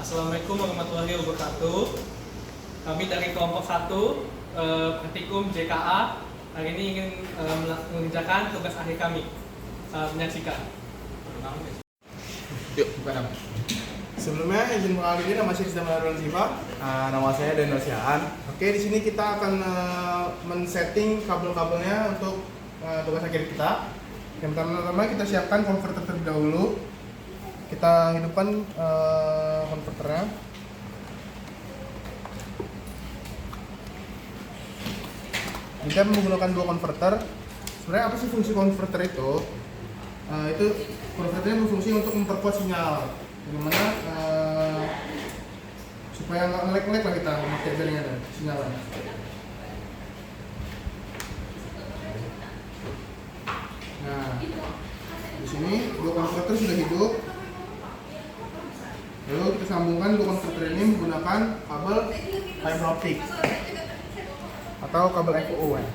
Assalamualaikum warahmatullahi wabarakatuh. Kami dari kelompok 1 Praktikum JKA hari ini ingin mengerjakan tugas akhir kami. Menyaksikan. Yuk, buka. Sebelumnya izin mengalami nama saya Rizda Malarul Ziva. Nama saya Daniel Siaan. Oke, di sini kita akan men-setting kabel-kabelnya untuk tugas akhir kita. Yang pertama kita siapkan konverter terlebih dahulu. Kita hidupkan konverternya. Kita menggunakan dua konverter. Sebenarnya apa sih fungsi konverter itu? Itu konverternya berfungsi untuk memperkuat sinyal. Bagaimana supaya nggak nge-lag lah kita memakai jaringan dan sinyalnya. Nah, di sini dua konverter sudah hidup. Lalu kita sambungkan dua konverter ini menggunakan kabel fiber optik atau kabel FO ya.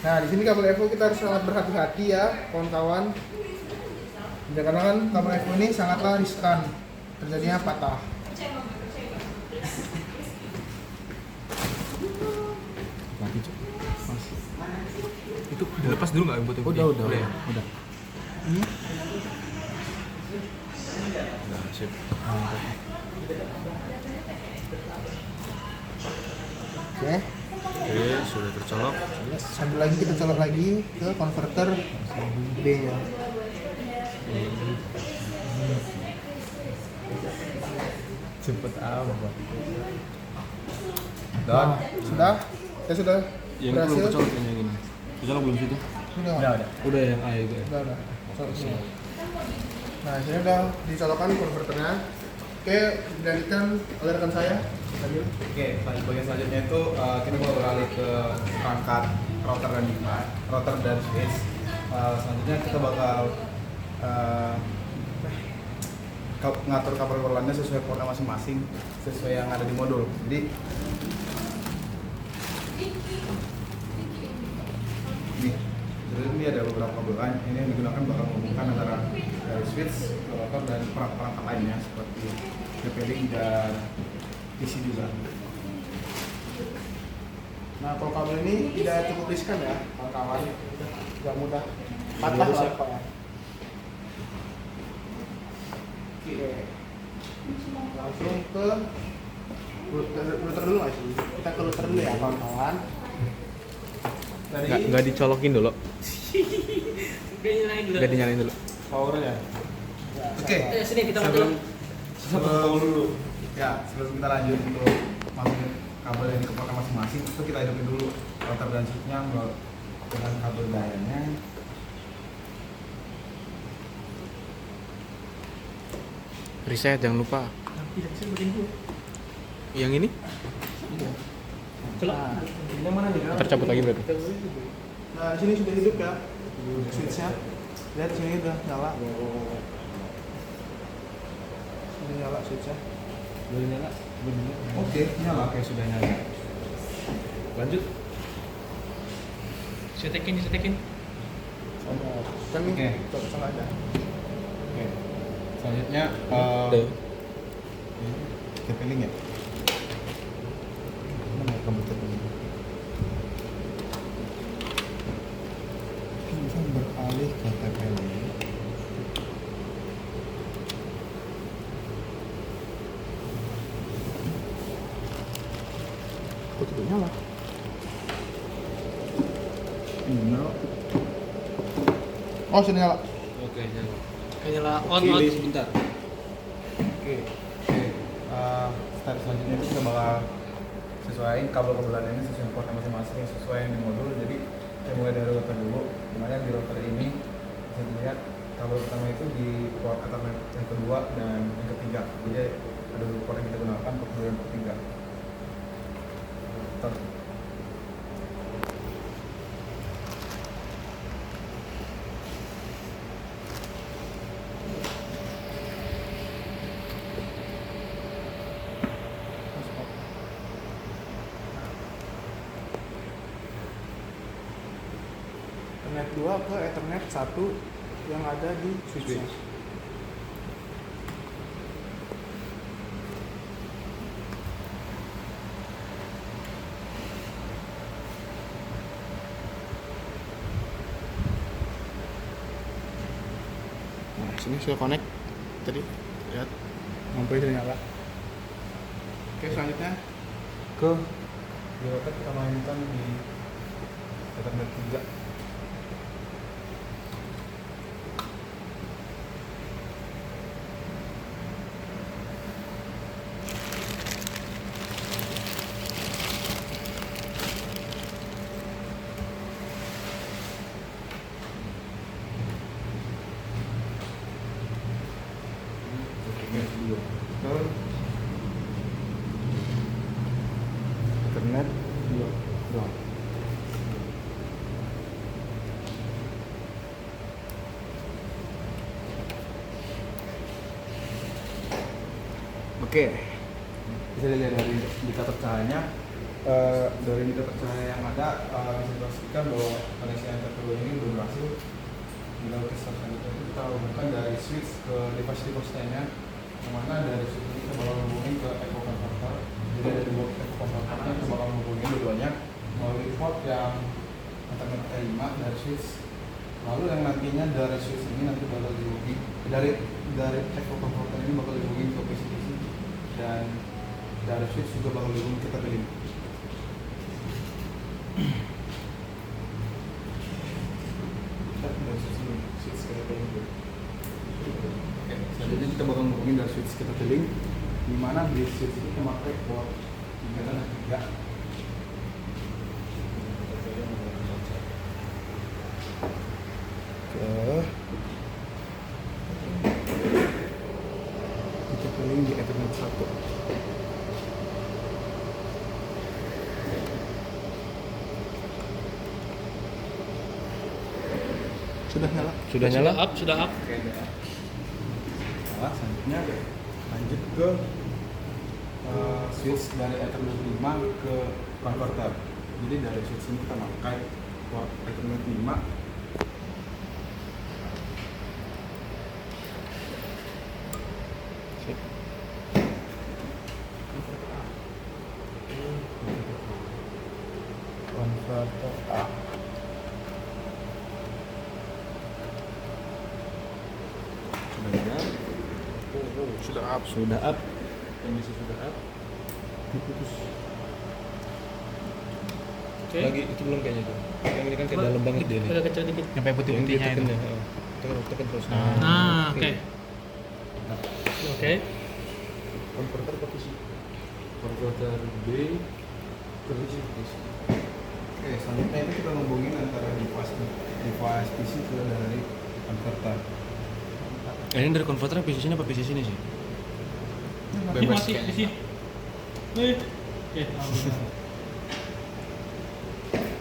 Nah, di sini kabel FO kita harus sangat berhati-hati ya, kawan-kawan. Karena kan kabel FO ini sangatlah riskan terjadinya patah. Itu dilepas dulu nggak buat Udah. ya? Udah. Udah, sip. Oke. Oke, sudah tercolok. Sambil lagi kita colok lagi ke konverter B-nya. Cepet amat. Nah, sudah? Kita sudah Yang itu berhasil. belum tercolok yang ini. Tercolok belum situ? Udah. Udah yang A itu ya. Udah. Colok semua. Nah, ini udah dicolokkan konverternya. Oke, dilanjutkan oleh rekan saya. Oke, bagian selanjutnya itu kita mau beralih ke perangkat router dan switch. Selanjutnya kita bakal ngatur kabel perlahannya sesuai portnya masing-masing, sesuai yang ada di modul. Jadi ini ada beberapa kabel lain. Ini yang digunakan bakal menghubungkan antara dari switch, router dan perangkat lainnya seperti TP-Link dan PC juga. Nah, kalau kabel ini tidak cukup riskan ya, kawan-kawan. Tidak mudah patah lah pokoknya. Oke. Langsung ke router dulu nggak sih? Kita ke router dulu ya, kawan-kawan. Nggak dicolokin dulu. Nggak dinyalain dulu. Powernya. Oke. Sini kita Sebelum kita lanjut untuk masukin kabel yang ke portnya masing-masing, itu kita hidupin dulu router dan switch-nya dengan kabel dayanya. Reset jangan lupa. Yang ini Yang mana nih? tercabut lagi berarti. Nah, di sini sudah hidup ya switch-nya. Lihat sini udah nyala. Sudah nyala switch-nya. Boleh nyala? Oke, nyala. Oke, sudah nyala. Lanjut. Setekin. Kan nih, Oke. cocok aja. Oke. Selanjutnya TP-Link ya? Mana ya kabel TP-Link? Kita beralih ke TP-Link. Kok tidak nyala? Nyala. Oh, sudah nyala. Oke, nyala. Nyala on. Pilih sebentar. Oke. Step selanjutnya itu kita bakal sesuaiin kabel-kabelan ini sesuai port masing-masing, sesuai yang di modul. Jadi kita mulai dari router dulu. Dimana di router ini bisa dilihat kabel pertama itu di port Ethernet yang kedua dan yang ketiga. Jadi ada dua port yang kita gunakan, port kedua dan port ketiga. Ethernet 2 ke Ethernet 1 yang ada di switch. Sini sudah connect tadi, lihat lampunya sudah nyala. Oke, selanjutnya ke Eurotech kita mainkan di Ethernet 3. Ke Ethernet 2. Oke, bisa dilihat dari indikator cahayanya. Dari indikator cahaya yang ada bisa dipastikan bahwa koneksi antar kedua ini belum berhasil. Bila ke step selanjutnya itu kita hubungkan dari switch ke device lainnya, yang mana dari switch ini kita bakal hubungin ke echo converter. Jadi dari dua echo converter kita bakal hubungin dua-duanya melalui port yang Ethernet 5 dari switch. Lalu yang nantinya dari switch ini nanti bakal dihubungin dari echo converter ini bakal dihubungin ke PC dan dari switch juga bakal dihubungin ke kabelin. Oke, selanjutnya kita bakal ngomongin dari switch kita teling, di mana di switch ini kita pakai port 3 dan 3. Kita teling di Ethernet 1. Sudah nyala? Sudah nyala? Sudah up. Oke, udah. Nah, selanjutnya lanjut ke switch dari Ethernet 5 ke converter. Jadi dari switch ini kita pakai port Ethernet 5. Sip. Converter A. sudah up. Sudah up. Kondisi sudah up. Diputus. Oke. Lagi itu belum kayaknya tuh. Yang ini kan kayak dalam banget dia nih. Agak kecil dikit. Sampai putih-putihnya itu. Tekan terus. Nah, oke. Oke. Converter ke PC. Converter B ke PC. Oke, selanjutnya itu kita ngomongin antara device PC ke dari converter. Ini dari konverter PC sini apa PC sini sih? Bebas di sini.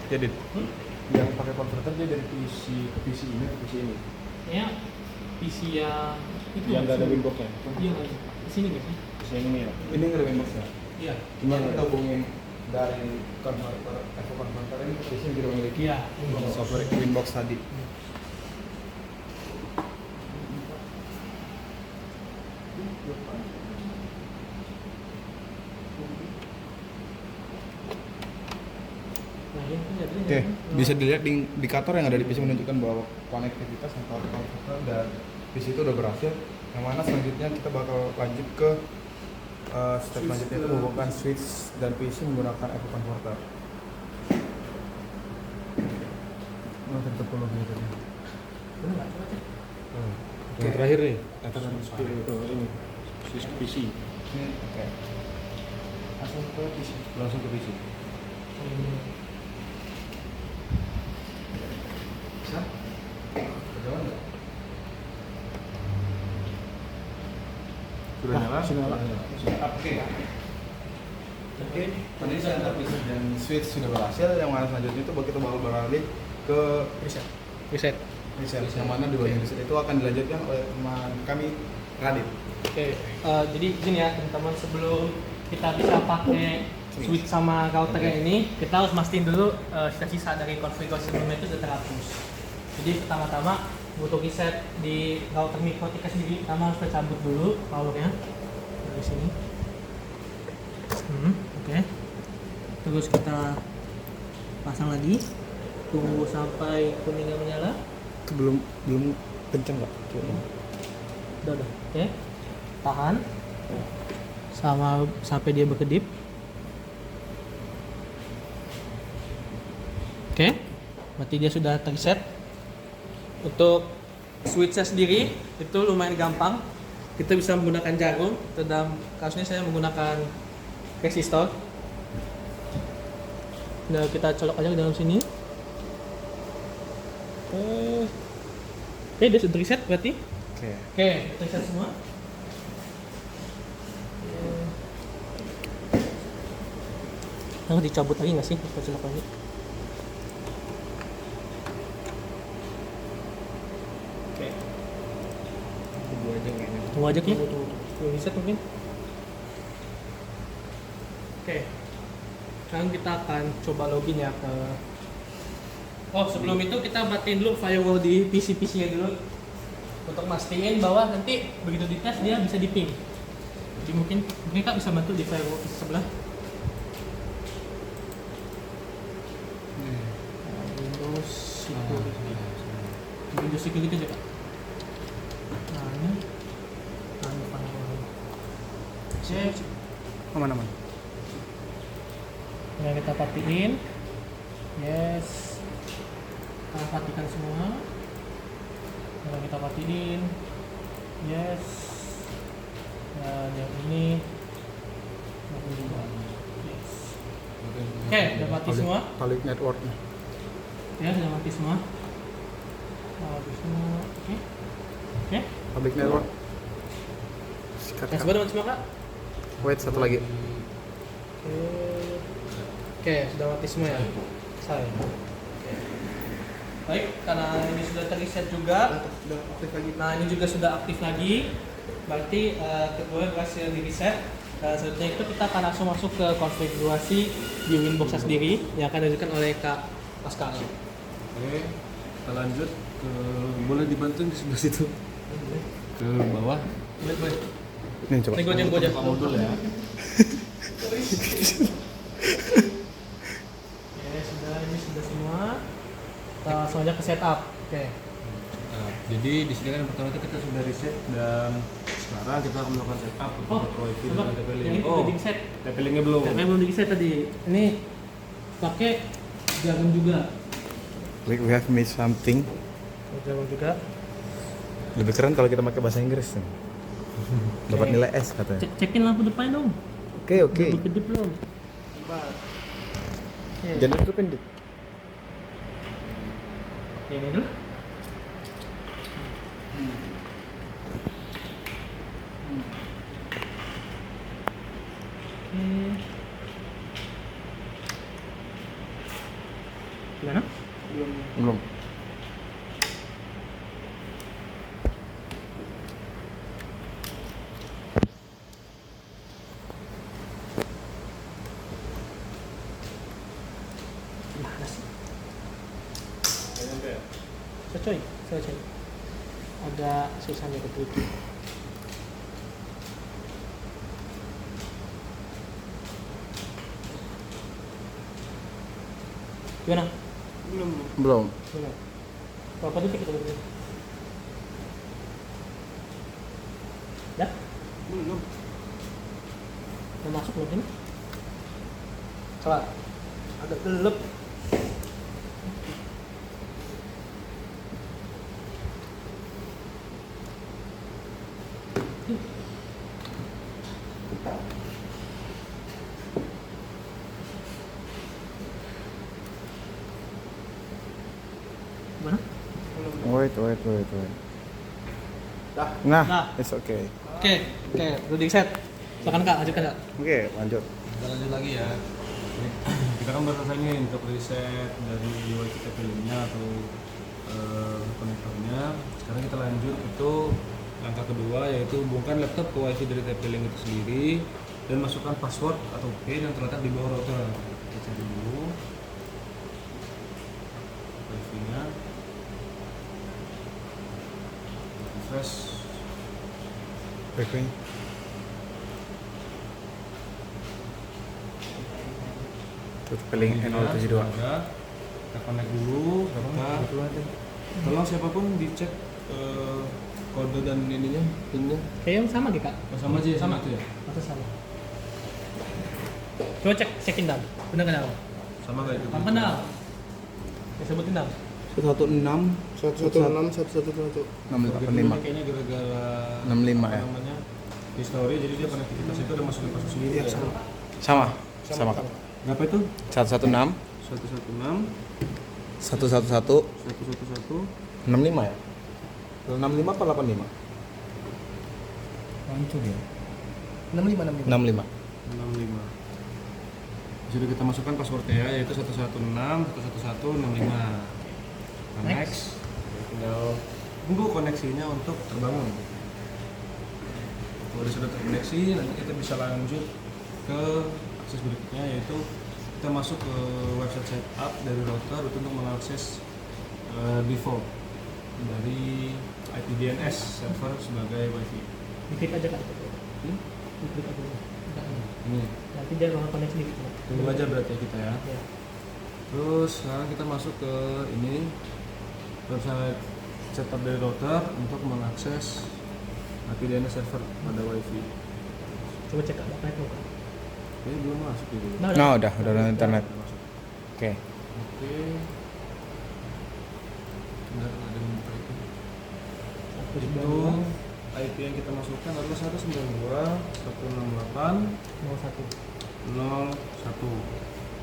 Jadi Yang pakai converter dia dari PC ke PC ini ke PC ini. Ya, PC yang itu. yang nggak ada winboxnya. Iya, di sini nggak sih? PC yang ini ya. Ini nggak ada Winbox ya? Iya. Cuma kita hubungin dari converter, echo converter ini ke PC yang tidak memiliki Iya. software Winbox tadi. Nah, ini kan Oke, bisa dilihat di indikator yang ada di PC menunjukkan bahwa konektivitas antara komputer dan PC itu udah berhasil. Yang mana selanjutnya kita bakal lanjut ke step selanjutnya itu menghubungkan switch dan PC menggunakan echo converter. Oh, tetap perlu gitu. Bener nggak? Coba cek. Yang terakhir nih. Ethernet Ini. PC. Ini oke. Langsung ke PC. Langsung ke PC. Bisa? Berjalan nggak? Sudah nyala? Sudah nyala. Oke. Oke. Tadi saya antar PC dan switch sudah berhasil. Yang mana selanjutnya itu kita bakal beralih ke Reset. Reset. reset. Yang mana dua reset itu akan dilanjutkan oleh teman kami Radit. Oke, jadi gini ya teman-teman, sebelum kita bisa pakai switch sama router ini, kita harus mastiin dulu sisa-sisa dari konfigurasi sebelumnya itu sudah terhapus. Jadi pertama-tama butuh reset di router Mikrotika sendiri. Pertama harus kita cabut dulu powernya dari sini. Oke. Terus kita pasang lagi. Tunggu sampai kuningnya menyala. Itu belum kenceng nggak? Udah. Oke. Tahan. Sama sampai dia berkedip. Oke. Berarti dia sudah terset. Untuk switch-nya sendiri itu lumayan gampang. Kita bisa menggunakan jarum. Dalam kasus ini saya menggunakan resistor. Nah, kita colok aja ke dalam sini. Oke, dia sudah reset berarti. Oke, reset semua. Harus dicabut lagi nggak sih? Kita colok lagi. Oke. Tunggu aja Ki. Tunggu reset mungkin. Oke. Sekarang kita akan coba login ya ke. Oh, sebelum itu kita matiin dulu firewall di PC-nya dulu untuk mastiin bahwa nanti begitu dites dia bisa di ping. Jadi mungkin Kak bisa bantu di firewall PC sebelah. Windows Security. Windows Security aja Kak. Nah ini firewall. Cek. Aman. Nah, kita patiin. Yes. Kita patikan semua. Nah, kita patiin. Yes. Dan yang ini juga. Yes. Oke, udah mati semua. Public networknya. Ya, sudah mati semua. Habis semua. Oke. Public network. Sikat. Yang sebelah mati semua Kak. Wait, satu lagi. Oke, sudah mati semua ya. Saya. Baik, karena ini sudah terreset juga. Sudah aktif lagi. Nah, ini juga sudah aktif lagi. Berarti kedua berhasil di reset. Dan selanjutnya itu kita akan langsung masuk ke konfigurasi di Winbox sendiri yang akan dilakukan oleh Kak Pascal. Oke, kita lanjut ke, boleh dibantu di sebelah situ ke bawah. Boleh. Nih coba. Ini gue aja. Buka modul ya. Oke, ini sudah semua. Kita langsung aja ke setup. Oke. Nah, jadi di sini kan yang pertama itu kita sudah reset dan sekarang kita akan melakukan setup untuk wifi coba dan TP-Link. yang itu udah di reset. TP-Linknya belum. Tapi belum di reset tadi. Ini pakai jarum juga. We have made something. Jarum juga. Lebih keren kalau kita pakai bahasa Inggris. Dapat nilai S katanya. Cekin lampu depan dong. Oke. Udah kedip belum? Jangan tutupin dit. Ini dulu. Gimana? Belum. Gimana sih? Coy. Agak susah nih ketutup. Gimana? Belum. Berapa detik kita berdua? Ya? Belum. Udah masuk belum ini? Coba. Agak gelap. Gimana? Wait. Dah. Nah, Dah. it's okay. Oke, udah di set. Silakan Kak, lanjutkan Kak. Oke, lanjut. Kita lanjut lagi ya. Kita kan baru selesai nih untuk reset dari wifi TP-Linknya atau konektornya. Sekarang kita lanjut itu langkah kedua, yaitu hubungkan laptop ke wifi dari TP-Link itu sendiri dan masukkan password atau PIN yang terletak di bawah router. Kita cari dulu wifi-nya. Refresh. Wifi. Tutup link N072. Ada. Kita connect dulu. Tolong siapapun dicek kode dan ininya, pinnya. Kayaknya sama gitu kak. Oh, sama aja ya, Sama. itu ya. Masa sama. Coba cekin dam. Bener nggak dam? Sama kayak gitu. Apa dam? Ya sebutin dam. 116 116 111 65. Kayaknya gara-gara 65 apa ya. namanya, history, jadi dia konektivitas itu udah masukin password sendiri ya. Sama Kak. Berapa itu? 116 116 111 111 65 ya? 65 apa 85? hancur ya 65 65. 65. Sudah kita masukkan passwordnya ya, yaitu 116 111 65. Nah, next. Tinggal tunggu koneksinya untuk terbangun. Kalau sudah terkoneksi, nanti kita bisa lanjut ke akses berikutnya, yaitu kita masuk ke website setup dari router untuk mengakses default dari IP DNS server sebagai WiFi. Diklik aja kak. Hmm? Diklik aja. Enggak. Ini Nanti dia bakal koneksi gitu. tunggu aja berarti kita ya. Ya. Terus sekarang kita masuk ke ini website setup dari router untuk mengakses IP DNS server pada WiFi. Coba cek kak, apa itu kak? Ini belum masuk gitu. Nah, udah ada internet. Udah masuk. Oke. Oke. Benar ada yang buka itu. Itu IP yang kita masukkan adalah 192.168.0.1. 01.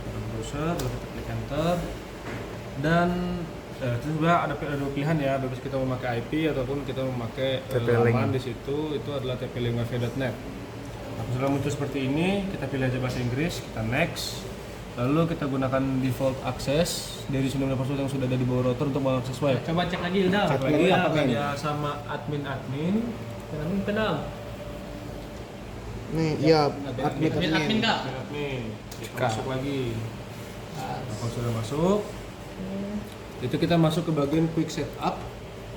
Kita browser, lalu kita klik enter dan itu sebenarnya ada dua pilihan ya, bebas kita memakai IP ataupun kita memakai TP-Link. laman di situ, itu adalah tplink.wifi.net. Nah, setelah muncul seperti ini, kita pilih aja bahasa Inggris, kita next. Lalu kita gunakan default access dari 19 password yang sudah ada di bawah router untuk mengakses web. Coba cek lagi udah. Cek lagi Udah, apakah admin. dia sama admin. Admin ke dam. nih iya Ada admin Admin kak. Admin. Kita Kak. masuk lagi. Nah, kalau sudah masuk, itu kita masuk ke bagian quick setup.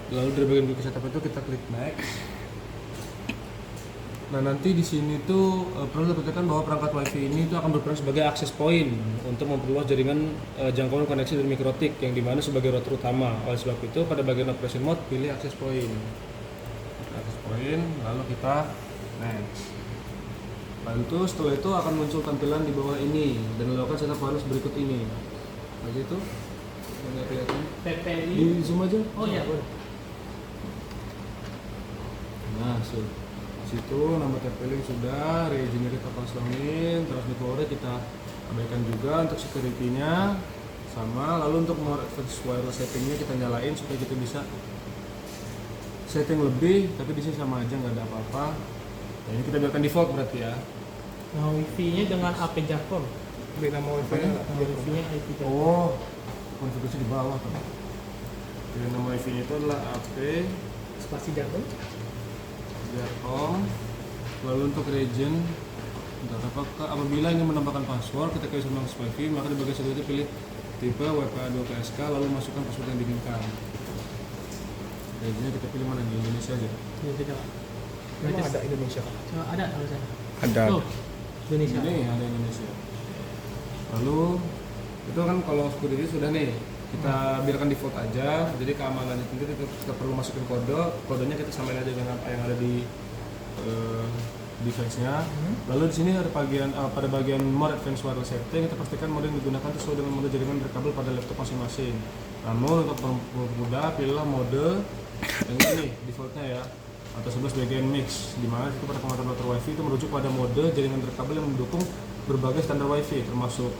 Lalu dari bagian quick setup itu kita klik next. Nah, nanti di sini tuh perlu diperhatikan bahwa perangkat WiFi ini itu akan berperan sebagai access point untuk memperluas jaringan jangkauan koneksi dari MikroTik yang dimana sebagai router utama. Oleh sebab itu pada bagian operation mode pilih access point. Access point, lalu kita next. Lalu itu setelah itu akan muncul tampilan di bawah ini dan melakukan setup wireless berikut ini. Lagi itu nggak kelihatan. PPI. Di zoom aja. Oh iya boleh. Nah, situ nama TP-Link sudah, regionnya kita kosongin, terus di forward kita abaikan juga untuk security-nya sama. Lalu untuk more advanced wireless setting-nya kita nyalain supaya kita bisa setting lebih, tapi di sini sama aja nggak ada apa-apa. Nah, ini kita biarkan default berarti ya. Nah wifi-nya dengan AP Jarcom. beli nama wifi nya Nah, wifi-nya IP Jarcom. Oh, konfigurasi di bawah tuh. Jadi nama wifi-nya itu adalah AP Spasi Jarcom. Jarcom. Lalu untuk region, apabila ingin menambahkan password ketika user mengakses wifi, maka di bagian security pilih tipe WPA2PSK lalu masukkan password yang diinginkan. Regionnya kita pilih mana, di Indonesia aja. Iya tidak. emang ada Indonesia Coba ada tulisan. Ada. Tuh, Indonesia. Ini ada Indonesia. Lalu itu kan kalau security sudah nih, kita biarkan default aja. Jadi keamanannya sendiri kita perlu masukin kodenya kita samain aja dengan apa yang ada di device-nya. Lalu di sini ada pada bagian more advanced wireless setting, kita pastikan mode yang digunakan sesuai dengan mode jaringan berkabel pada laptop masing-masing. Namun untuk mempermudah, pilihlah mode yang ini defaultnya ya, atau 11 bagian mix, di mana itu pada penguatan router WiFi itu merujuk pada mode jaringan berkabel yang mendukung berbagai standar WiFi termasuk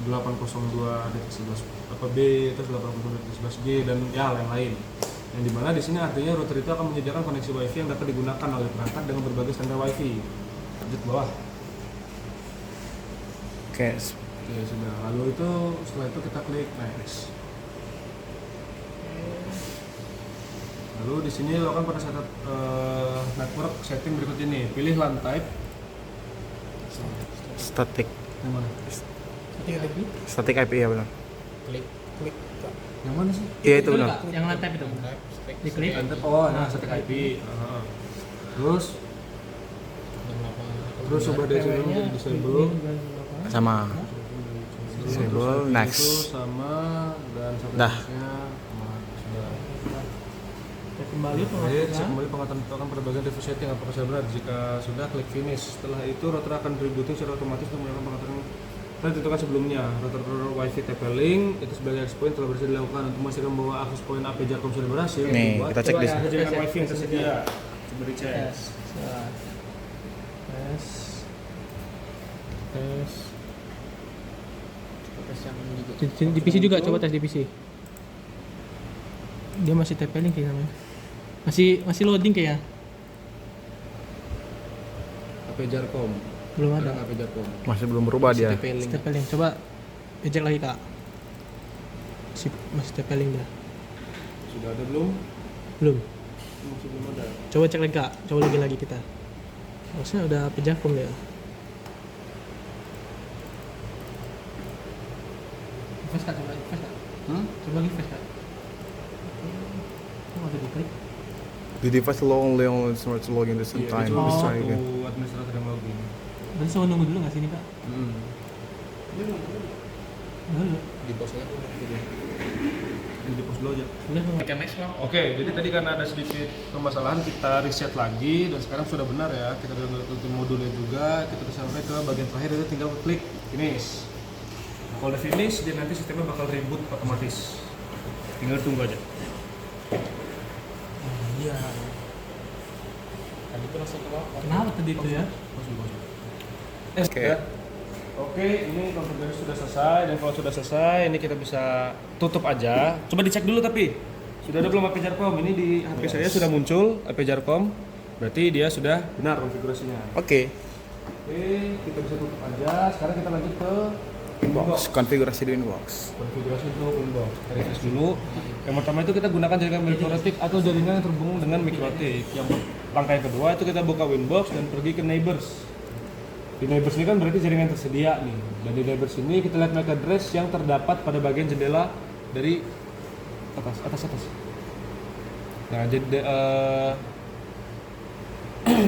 802.11b, terus 802.11g dan ya lain-lain. Yang dimana di sini artinya router itu akan menyediakan koneksi WiFi yang dapat digunakan oleh perangkat dengan berbagai standar WiFi. Lanjut bawah. Oke. Oke sudah. Lalu itu setelah itu kita klik next. Lalu di sini lakukan pada setup network setting berikut ini. Pilih LAN type. Static. Yang mana? tinggal lagi Static IP ya benar. klik Yang mana sih? Iya itu benar. Kak, yang lantai itu. Diklik. LAN type. Oh, nah static IP. Terus coba deh sebelum jadi disable. Sama. Disable, next. Itu sama dan satu Dah. sudah. Cek kembali Cek pengaturan. kembali pengaturan akan pada bagian review setting apakah sudah benar. Jika sudah, klik finish. Setelah itu router akan rebooting secara otomatis untuk melakukan pengaturan telah ditentukan sebelumnya. Router Wi-Fi TP-Link itu sebagai access point telah berhasil dilakukan untuk memastikan bahwa akses point AP Jarkom sudah berhasil. Nih, dibuat. kita cek Coba di yang sini. ada jaringan Tes, Wi-Fi yang tes, tersedia. Coba dicek. Tes. Tes. Tes. Coba tes yang juga. Di PC juga, coba tes di PC. Dia masih TP-Link kayaknya namanya. Masih loading kayaknya. AP Jarkom. Belum ada. AP Jarkom. Masih belum berubah dia. TP-Link. TP-Link. Coba ejek lagi, Kak. Masih TP-Link dia. Sudah ada belum? Belum. Masih belum ada. Coba cek lagi, Kak. Coba lagi kita. Harusnya udah HP Jarkom ya. Refresh, Kak. Coba refresh, Kak. Coba lagi refresh, Kak. Kok ada diklik? The device only starts to log in the same Iya, time. dia cuma Let's bisa try again. satu administrator yang login. Berarti saya nunggu dulu nggak sih ini, Kak? Dulu. Di pos aja. Di pos dulu aja. Udah dong. Oke, jadi tadi karena ada sedikit permasalahan kita reset lagi dan sekarang sudah benar ya. Kita udah ngikutin modulnya juga. Kita udah sampai ke bagian terakhir itu tinggal klik finish. Kalau udah finish, dia nanti sistemnya bakal reboot otomatis. Tinggal tunggu aja. Iya. Tadi tuh langsung ke bawah. Kenapa tadi itu ya? Oke. Oke, ini konfigurasi sudah selesai dan kalau sudah selesai ini kita bisa tutup aja. Coba dicek dulu tapi sudah ada belum AP Jarkom? Ini di HP saya sudah muncul AP Jarkom. Berarti dia sudah benar konfigurasinya. Oke. Oke, kita bisa tutup aja. Sekarang kita lanjut ke Inbox. Konfigurasi di inbox. konfigurasi untuk Windows. Kita refresh dulu. Yang pertama itu kita gunakan jaringan mikrotik atau jaringan yang terhubung dengan mikrotik. Yang langkah yang kedua itu kita buka Winbox dan pergi ke Neighbors. Di Neighbors ini kan berarti jaringan tersedia nih. Dan di Neighbors ini kita lihat MAC address yang terdapat pada bagian jendela dari atas. Nah, jadi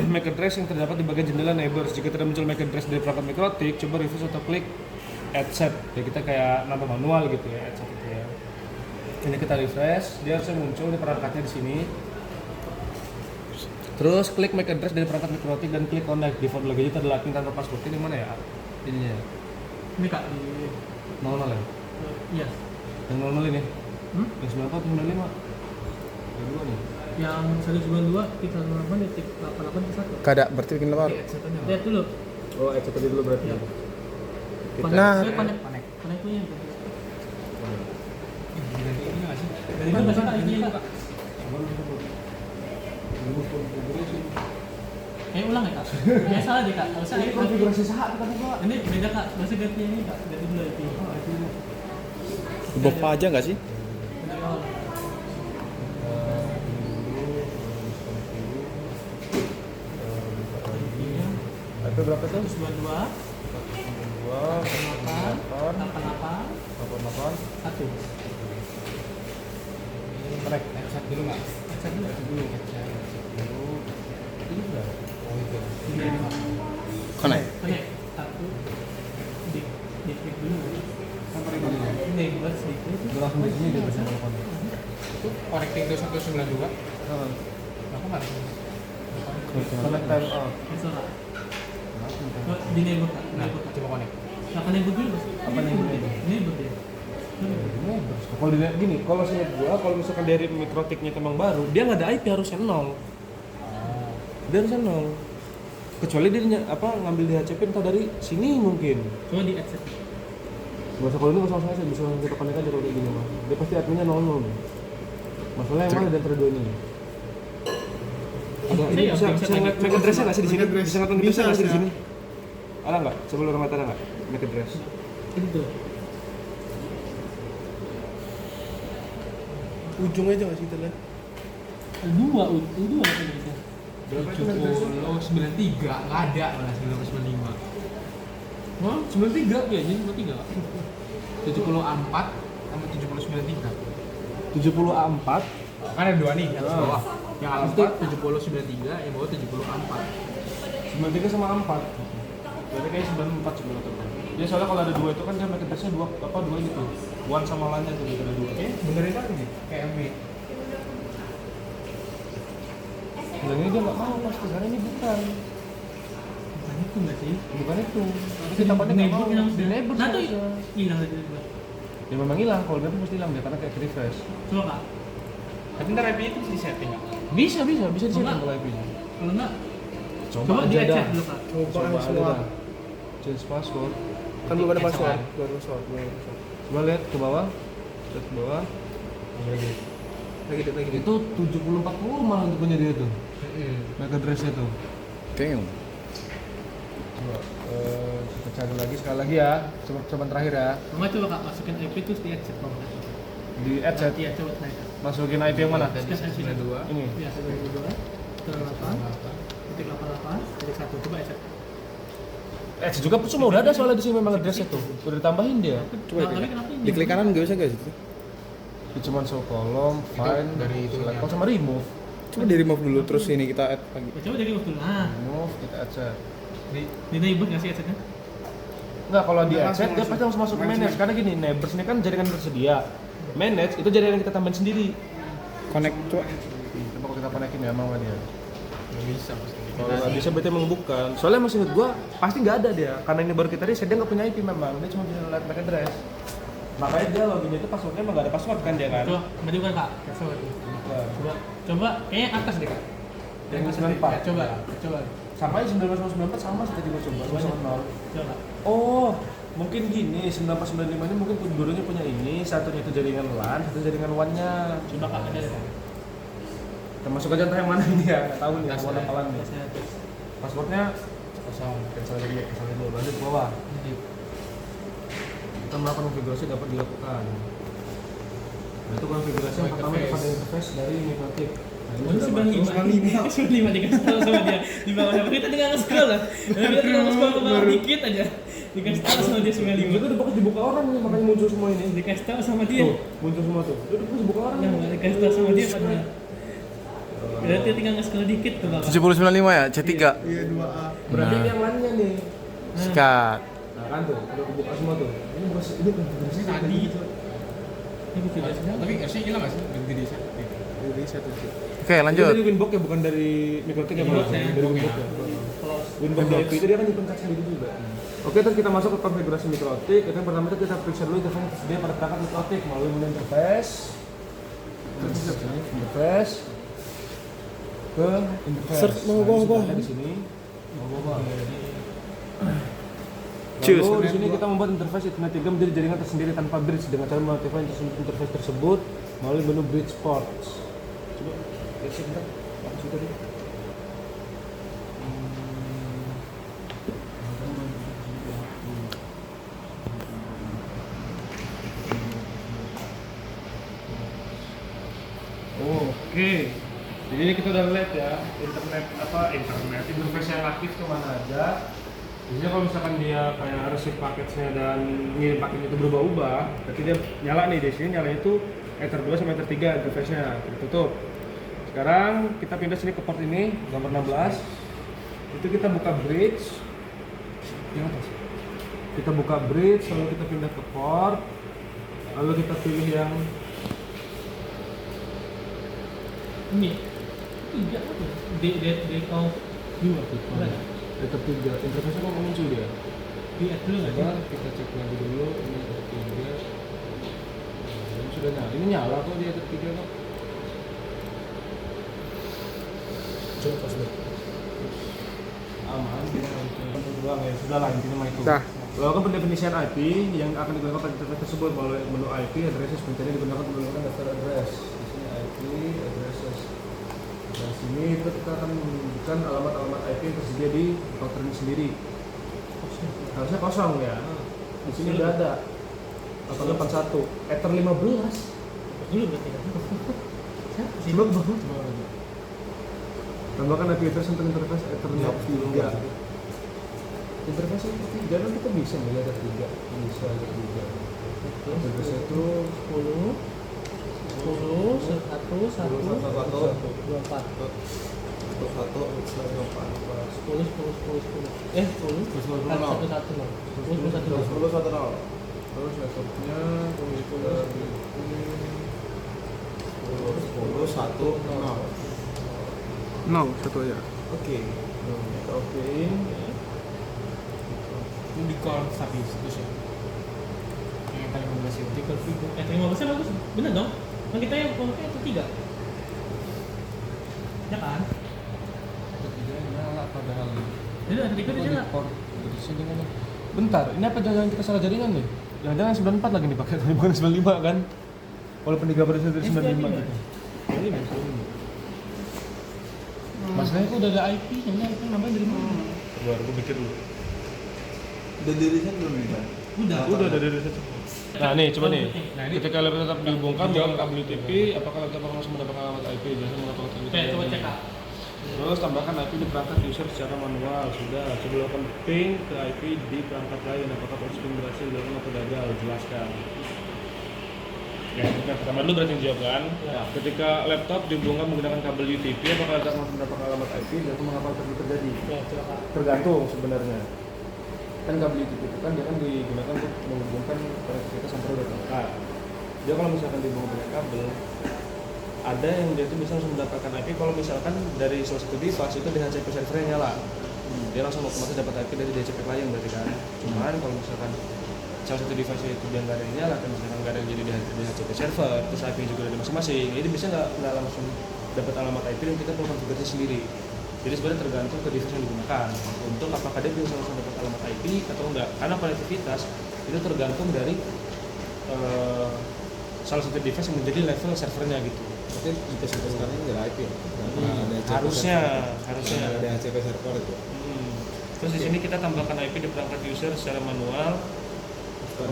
MAC address yang terdapat di bagian jendela Neighbors. Jika tidak muncul MAC address dari perangkat mikrotik, coba refresh atau klik add set. Ya kita kayak nambah manual gitu ya, add set gitu ya. Ini kita refresh, dia harusnya muncul di perangkatnya di sini. Terus klik MAC address dari perangkat mikrotik dan klik connect. Default lagi itu adalah pin tanpa password. Ini mana ya? Ininya ya. Ini, Kak, di 00 ya? iya. Yang 00 ini? Hmm? Yang 94 atau 95? Yang dua nih. Yang 192 kita 88 detik 88 ke 1. Kada, berarti bikin lembar. Lihat dulu. Oh, add set tadi dulu berarti. Iya. Nah. Connect punya. Dari itu nggak sih, Kak? Ininya, Kak. Ulang ya, Kak? Ya salah deh, Kak. Harusnya Ini konfigurasi saat tadi Pak. ini beda, Kak. Harusnya ganti ini, Kak. Ganti dulu itu. Bapak aja nggak sih? Dari awal. Itu berapa tuh? 192 2, 88 88, 88 1. connect. Set dulu nggak? Set dulu. Ini udah. Oh itu. Connect. Connect. 1. Di klik dulu. Sampai di mana? Ini buat sedikit. Udah langsung di sini dia bisa telepon. Itu connecting to 192. Kenapa nggak ada? Connect time off. Bisa lah. Di neighbor, Kak. Nah, Neighbor, Kak. coba connect. Nah, kan neighbor dulu, Mas. Apa neighbor ini? Neighbor dia. Kalau dilihat gini, kalau saya gua, kalau misalkan dari mikrotiknya Kemang Baru, dia nggak ada IP harusnya 0. Dia harusnya 0. Kecuali dia ngambil di HCP entah dari sini mungkin. Coba di accept. Gak usah kalau ini nggak usah saya bisa kita connect aja kalau kayak gini mah. Dia pasti adminnya 00 nih. Masalahnya yang mana di antara dua ini? Ada Ini bisa yang bisa ngeliat MAC address-nya nggak sih di sini? MAC address. Bisa ngeliat Bisa, nggak sih di bisa. sini? Ada nggak? Coba lu ngeliat ada nggak? MAC address. Itu. Ujungnya aja nggak sih kita lihat? Dua apa bisa? Berapa itu MAC address? 7093 nggak ada malah 9095. Wah, 93 ya, ini 93. 74 sama 7093. 70A4. Kan ada dua nih, yang atas Ah. bawah. Yang atas 7093, yang bawah 74. 93 sama 4. Berarti kayak 94 sih menurut aku. Dia soalnya kalau ada dua itu kan dia MAC address-nya dua gitu. One sama LAN-nya tuh ada dua. Oke, benerin apa nih? KMB. Dan ini dia nggak mau pasti karena ini bukan Bukan itu nggak sih? bukan itu. Tapi kita pakai nggak mau. Di neighbor Nah tuh seharusnya. hilang tadi juga. Ya memang hilang. Kalau neighbor pasti hilang dia karena kayak refresh. Coba kak. Tapi ntar IP itu bisa di setting nggak? Bisa disetting Enggak. kalau IP-nya. Kalau nggak, Coba coba aja dia dah. cek dulu kak. Coba Coba semua. aja dah. Change password. Kan belum ada Cek password. kan. Belum ada password. Belum ada password. Coba lihat ke bawah. Lihat ke bawah. Lagi. Itu 7040 malah untuk punya dia tuh. MAC address-nya tuh. Damn. Coba kita cari lagi sekali lagi ya. Coba terakhir ya. Mama coba kak masukin IP terus di cek bawah. Di add set. Iya coba try kak. Masukin IP yang mana? Sekian IP Ini. Iya 122 ke 8 titik 88 titik 1 coba cek. Add set juga cuma udah ada soalnya di sini memang address-nya tuh. Udah ditambahin dia. Coba Tapi kenapa ini? Di klik kanan nggak bisa guys itu. Itu cuma show column, find, dari itu select ya. all sama remove. Coba di remove dulu terus ini kita add lagi. Ya, coba jadi waktu nah Remove, kita add set. di neighbor nggak sih ceknya? Enggak, kalau di add Langsung set dia pasti langsung masuk ke manage. Karena gini, neighbors ini kan jaringan tersedia. Manage itu jaringan yang kita tambahin sendiri. Connect coba. Coba kalau kita konekin ya sama dia. Nggak bisa pasti. Kalau nggak bisa berarti emang bukan. Soalnya masih inget gua pasti nggak ada dia. Karena ini baru kita riset dia nggak punya IP memang. Dia cuma bisa lihat MAC address. Makanya dia loginnya itu passwordnya emang nggak ada password kan dia kan? Coba berarti bukan kak. Coba kayaknya atas deh kak. Yang atas 94. deh. Ya, coba. Sama aja 1994 sama sih tadi gua coba. Coba. Sama 0. Coba. Oh, mungkin gini, 9495 ini mungkin dulunya punya ini, satunya itu jaringan LAN, satu jaringan WAN-nya. Coba kak ada deh. Kita masuk aja entah yang mana ini ya, nggak tahu nih, Tes, mau apa nih. tesnya, tes. Passwordnya kosong, cancel lagi, cancel dulu, lanjut ke bawah. Jadi, Kita melakukan konfigurasi dapat dilakukan. Nah, itu konfigurasi yang pertama pada interface dari Microtik. Nah, Oh, ini 95 dikasih tahu sama dia di bawahnya. Kita tinggal nge-scroll lah. Kita tinggal nge-scroll ke bawah dikit aja. Dikasih tahu sama dia 95. Itu udah pokoknya dibuka orang nih, makanya muncul semua ini. Dikasih tahu sama dia. Tuh, muncul semua tuh. Itu udah dibuka orang. Yang nggak dikasih tahu sama dia padahal. Berarti tinggal nge-scroll dikit ke bawah. 7095 ya, C3. Iya 2A. Berarti Nah. yang lainnya nih. Sikat. Nah kan tuh, udah kebuka semua tuh. Ini konfigurasi Tadi itu. Ini video sedang. Tapi harusnya hilang nggak sih? Ganti di set. Di set itu. Oke, Itu lanjut. dari Winbox ya, bukan dari Microtik ya, Winbox Bang? ya. Dari Winbox ya. Close. Winbox dari itu dia kan dipencet sendiri juga. Oke, terus kita masuk ke konfigurasi Microtik. Yang pertama itu kita periksa dulu interface yang tersedia pada perangkat Microtik melalui menu interface. Interface ke interface. Search bawah. Ada di sini. Bawah. Cus. Lalu di sini kita membuat interface Ethernet 3 menjadi jaringan tersendiri tanpa bridge dengan cara mengaktifkan interface tersebut melalui menu bridge ports. Coba lihat sih bentar. Apa sih tadi? Oke. Jadi ini kita udah lihat ya internet interface yang aktif kemana aja. Biasanya kalau misalkan dia kayak receive paketnya dan ngirim paket itu berubah-ubah, berarti dia nyala nih. Di sini nyalanya itu Ether 2 sama Ether 3 interface-nya tertutup. Sekarang kita pindah sini ke port ini, gambar 16. Itu kita buka bridge. Yang atas. Kita buka bridge, lalu kita pindah ke port. Lalu kita pilih yang Ini. Tiga apa? D kau dua tuh. Ether 3. Interface-nya kok muncul dia? Di add dulu nggak sih? Coba kita cek lagi dulu. Ini Ether 3. Ini sudah nyala. Ini nyala kok di Ether 3 kok. Coba pas dulu. Aman, dia untuk doang ya. Sudah lah intinya mah itu. Dah. Lakukan pendefinisian IP yang akan digunakan pada interface tersebut melalui menu IP addresses pentingnya digunakan untuk menggunakan daftar address. Di sini IP addresses. Di sini kita akan menunjukkan alamat-alamat IP yang tersedia di router ini sendiri. Harusnya kosong ya. Di sini udah ada. 881 Ether 15. Dulu berarti kan. Coba banget. Tambahkan IP address untuk interface Ether 3. Interface Ether 3 kan kita bisa melihat ada 3. Bisa ada 3. Interface itu 10 1 terus laptopnya No, satu aja. Oke. Kita okein. Ini di call tapi seterusnya. Yang paling 15 itu di configure. 15 bagus. Bener dong? Kan kita yang pakai itu 3. Ya kan? Ketiga nyala padahal. Jadi ada 3 di sana. Dari sini mana? Bentar, ini apa jangan kita salah jaringan nih? Jangan 94 lagi dipakai, bukan 95 kan? Walaupun di gambar dari 95 gitu. Ini maksudnya. Masalahnya itu udah ada IP-nya, ini IP namanya dari mana? Luar, gue pikir dulu. Udah dirinya belum nih Bang? Udah ada dari situ. Nah nih, coba nih. Nah, ini Ketika laptop tetap dihubungkan dengan kabel UTP, apakah laptop akan langsung mendapatkan alamat IP? Biasanya mengatakan Oke, coba cek Kak. Terus tambahkan IP di perangkat user secara manual. Sudah, coba lakukan ping ke IP di perangkat lain. Apakah proses ping berhasil dilakukan atau gagal? Jelaskan. Ya, yang pertama dulu berarti dijawab kan. Ya. Ketika laptop dihubungkan menggunakan kabel UTP, apakah laptop langsung mendapatkan alamat IP dan mengapa hal tersebut terjadi? Ya, coba Kak. Tergantung sebenarnya. Kan kabel UTP itu kan dia kan digunakan untuk menghubungkan konektivitas antar dua perangkat. Dia kalau misalkan dihubungkan dengan kabel, ada yang dia itu bisa langsung mendapatkan IP kalau misalkan dari salah satu device itu DHCP servernya nyala. Dia langsung otomatis dapat IP dari DHCP klien berarti kan. Cuman kalau misalkan salah satu device itu dia nggak ada yang nyala, kan misalkan nggak ada yang jadi DHCP server, terus IP juga ada masing-masing, jadi bisa nggak langsung dapat alamat IP dan kita perlu konfigurasi sendiri. Jadi sebenarnya tergantung ke device yang digunakan untuk apakah dia bisa langsung dapat alamat IP atau enggak. Karena konektivitas itu tergantung dari salah satu device yang menjadi level servernya gitu. Tapi jika sampai sekarang ini nggak ada IP ya? Harusnya. Nggak ada HCP server itu. Terus di sini kita tambahkan IP di perangkat user secara manual.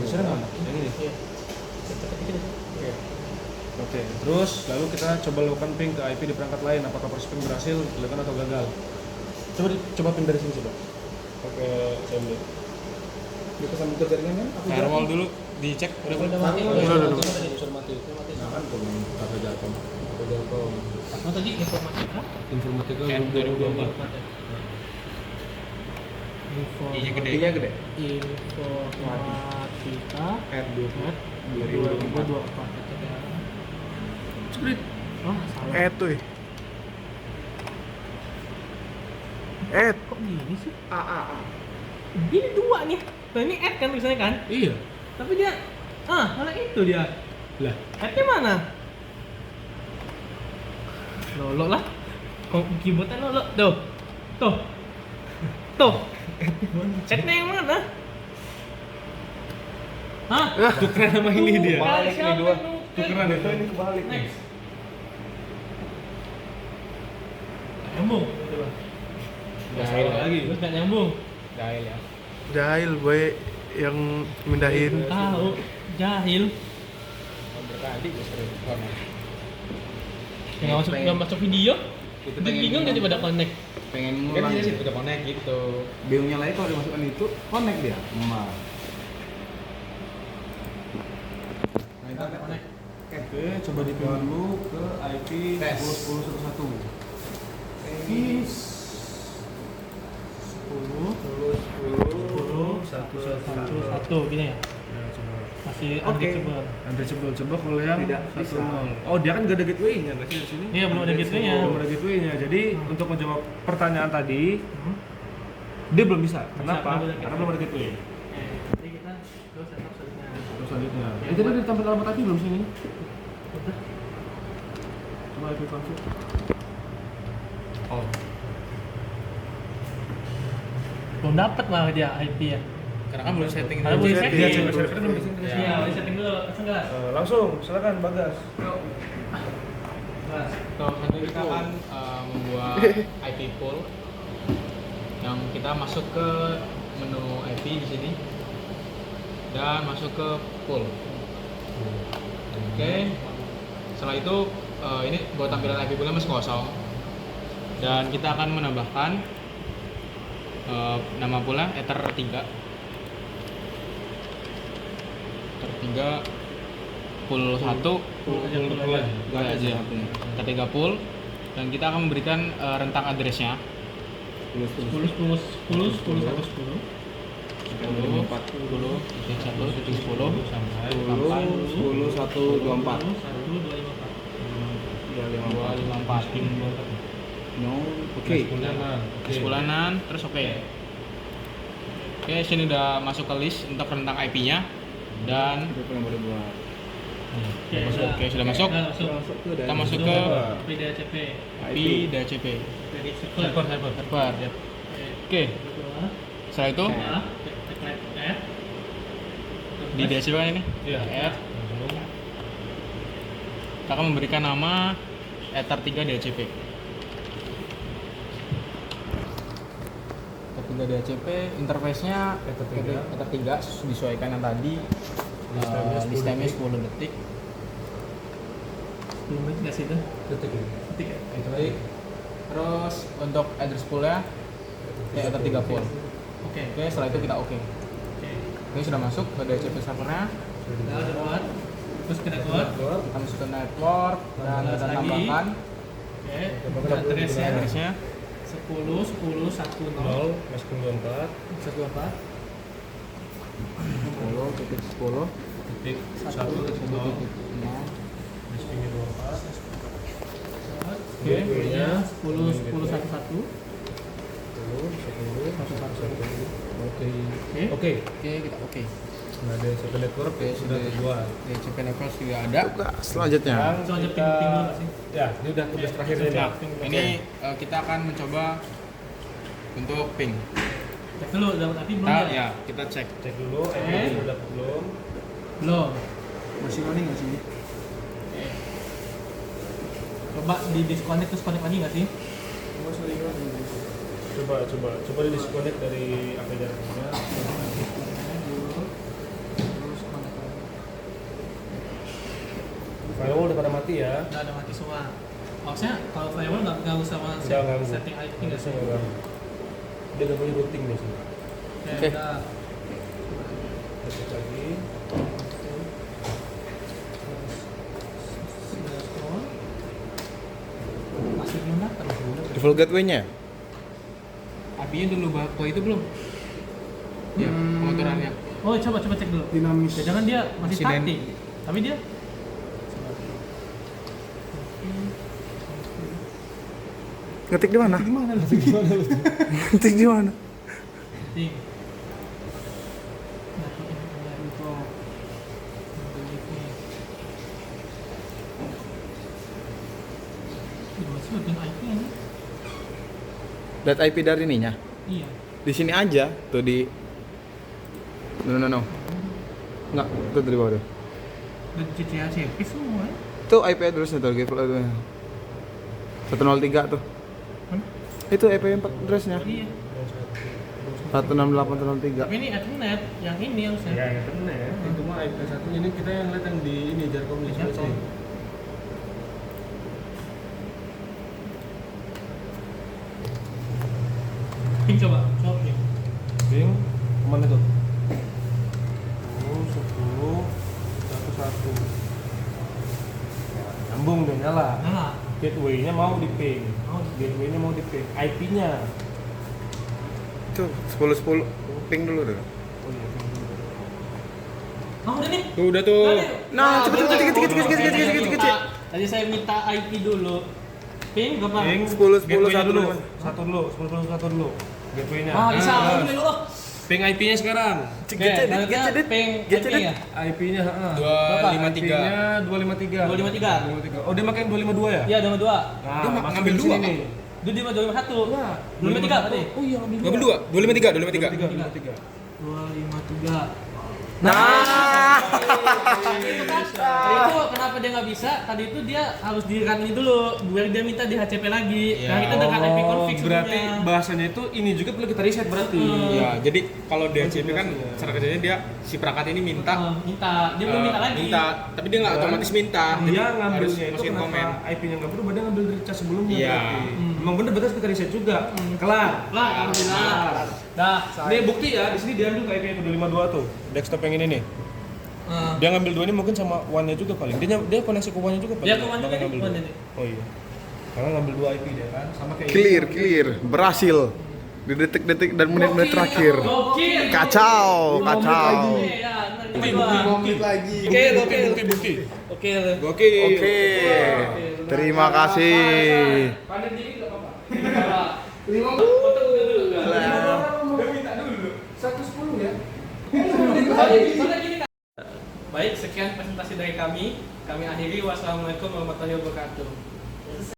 User mana? Yang ini. Iya. Cepat dikit aja. Oke. Terus lalu kita coba lakukan ping ke IP di perangkat lain. Apakah proses ping berhasil dilakukan atau gagal? Coba ping dari sini coba. Pakai CMD. Kita sambil ke jaringan kan? Firewall dulu dicek udah Udah mati. Udah. User mati. Nah kan tuh apa Jalkom. Oh tadi informatika? Informatika N 2024. Informatika gede. Informatika At 2024. Split. Oh, salah. Tuh. Kok gini sih? A. Ini 2 nih. Nah, ini add kan tulisannya kan? Iya. Tapi dia malah itu dia. Lah, Add-nya mana? Lolo lah. Kok keyboardnya lolo? Tuh. Add-nya yang mana? Hah? tukeran sama ini dia. Balik nih dua. Tukeran itu. Ini kebalik nih. Next. Nyambung. Jahil lagi. Terus nggak nyambung. Jahil ya. Jahil boy yang mindahin. Tahu. Jahil. Berkali gue sering warna. Yang nggak masuk video. Itu Bingung jadi pada connect. Pengen Kan ngulang. dia sih udah connect gitu. Bingungnya lagi kalau dimasukkan itu connect dia. Nah, Connect. Oke, coba dipin dulu ke IP Tes. 10.10.11. Is 10 gini ya. Masih unreachable. Unreachable. Coba kalau yang Tidak 1.0. Oh, dia kan nggak ada gateway-nya nggak sih di sini? Iya, belum ada gateway-nya. Belum ada gateway-nya. Jadi untuk menjawab pertanyaan tadi, dia belum bisa. Kenapa? belum ada Karena belum ada gateway. Jadi kita ke setup selanjutnya. Terus selanjutnya. Itu tadi ditambah alamat IP belum sini? Udah. Coba IP config. Oh. Belum dapat malah dia IP ya. Karena kan belum setting Karena dulu. belum setting. Iya, coba server belum di sini. Iya, boleh setting dulu. Langsung enggak? Langsung, silakan Bagas. Mas. Kalau nanti kita akan membuat IP pool yang kita masuk ke menu IP di sini dan masuk ke pool. Oke. Setelah itu ini buat tampilan IP poolnya masih kosong dan kita akan menambahkan nama poolnya ether 3 pool 1 gue aja ketiga pool dan kita akan memberikan rentang addressnya 10 1 10 10 1 sampai 10 1 24. 1 2 5 4. Iya 254 Oke. Bulanan. Bulanan, terus oke. Oke, sini udah masuk ke list untuk rentang IP-nya dan oke, sudah masuk. Kita masuk ke IP DHCP. IP DHCP. Dari Server. Oke. Setelah itu di DHCP kan ini? Iya. Add. Kita akan memberikan nama Ether 3 DHCP. Ether 3 DHCP interface-nya Ether 3 disesuaikan yang tadi. List time-nya 10 detik. 10 menit nggak sih itu? Detik. Detik ya? Itu lagi. Terus untuk address pool-nya Ether 3 pool. Oke. Oke, setelah itu kita oke. Oke, sudah masuk ke DHCP servernya. Udah buat. Terus kita keluar. Kita masuk ke network dan kita Lagi. tambahkan Oke. Address-nya address-nya 10 10 10 0 masuk ke 24 14 10.10 titik 1 titik 0 meskipun 24 Oke, nya 10 10 11 10 10 Oke. Oke, kita oke. Nah, ada satu network Oke, sudah terbuat. DHCP network sudah ada. Selanjutnya. Langsung aja ping-ping dulu nggak sih? Ya, ini udah tugas terakhir ini. Nah, ini kita akan mencoba untuk ping. Cek dulu dapat IP belum Kita ya? ya, kita cek. Cek dulu, Oke. IP udah belum. Belum. Masih loading nggak sih? Oke. Coba di disconnect terus connect lagi nggak sih? Coba di disconnect dari apa jaraknya. Terus connect lagi. Firewall udah pada mati ya. Udah ada mati semua. Maksudnya kalau firewall nggak usah Udah ganggu. setting IP nggak sih? Enggak. Dia udah punya routing nih sih. Oke. Udah. Cek lagi. Masih belum dapat. Default gateway-nya? IP-nya udah lu bawa itu belum? Ya, pengaturannya. Oh, coba cek dulu. Dinamis. Ya, jangan dia masih Masih dan- static. Tapi dia Ngetik di mana? Ngetik di mana? penting. Dat IP dari ininya. Iya. Di sini aja tuh di No. Enggak, itu dari bawah tuh. Dan CCHCP semua. Itu IP address-nya tuh, default address-nya. 103 tuh. Mana? Itu IP address-nya. Iya. 16803. Tapi ini Ethernet, yang ini harusnya. Ya, internet. Itu mah IP satu. Ini kita yang lihat yang di ini Jarkom di Jarkom. sini. Ping coba, ping. Bing, kemana tuh? 10, 11, 1. Ya, nyambung deh, nyala. Nah, Gateway-nya mau di ping. mau Gateway-nya mau di ping. IP-nya. Itu 10 ping dulu deh. Oh iya, ping dulu. Oh, udah nih. Tuh udah tuh. Nah, cepet. Tadi saya minta IP dulu. Ping berapa? Ping 10, gateway-nya 1 dulu. dulu. Satu dulu, 10, 1 dulu. Gateway-nya. Ah, bisa Ah, dulu loh. Ping IP-nya sekarang. Ping IP ya? IP-nya, heeh. 253. IP-nya 253. 253. 253. Oh, dia makin 252 ya? Iya, ada dua. Nah, Dia masuk ngambil di dua, sini nih. Dulu dia 251. Nah, 253 tadi. Oh iya, ngambil Ngambil 2, 253, 253. 253. 253. Nah, Itu kenapa dia nggak bisa? Tadi itu dia harus di run ini dulu, biar dia minta di HCP lagi. Iya. Nah, kita udah IP config berarti sebelumnya. bahasanya itu ini juga perlu kita reset berarti. Iya, jadi kalau DHCP kan cara kerjanya dia si perangkat ini minta Dia belum minta lagi. minta, tapi dia nggak otomatis minta. Jadi Dia harus ngambilnya itu masukin kenapa komen. IP-nya nggak berubah, dia ngambil dari cas sebelumnya. Iya. berarti. Emang bener berarti kita reset juga. Kelar. Lah, alhamdulillah. Dah. Ini bukti ya, di sini diambil ke IP-nya 252 tuh. Desktop yang ini nih. Dia ngambil 2 ini mungkin sama one-nya juga paling. Dia koneksi ke one-nya juga paling. Dia ke one-nya Bakal tadi, ngambil one-nya dua. nih. Oh iya. Karena ngambil 2 IP dia kan, sama kayak clear, berhasil di detik-detik dan menit-menit terakhir. Gokil. Kacau. Iya, ntar kita dua. Komplit lagi. Bukti. Oke. Oke. Oke. Terima kasih. Panen diri nggak apa-apa. 5 Foto dulu enggak? minta dulu 110 ya. Soalnya gini, Kak. Baik, sekian presentasi dari kami. Kami akhiri. Wassalamualaikum warahmatullahi wabarakatuh.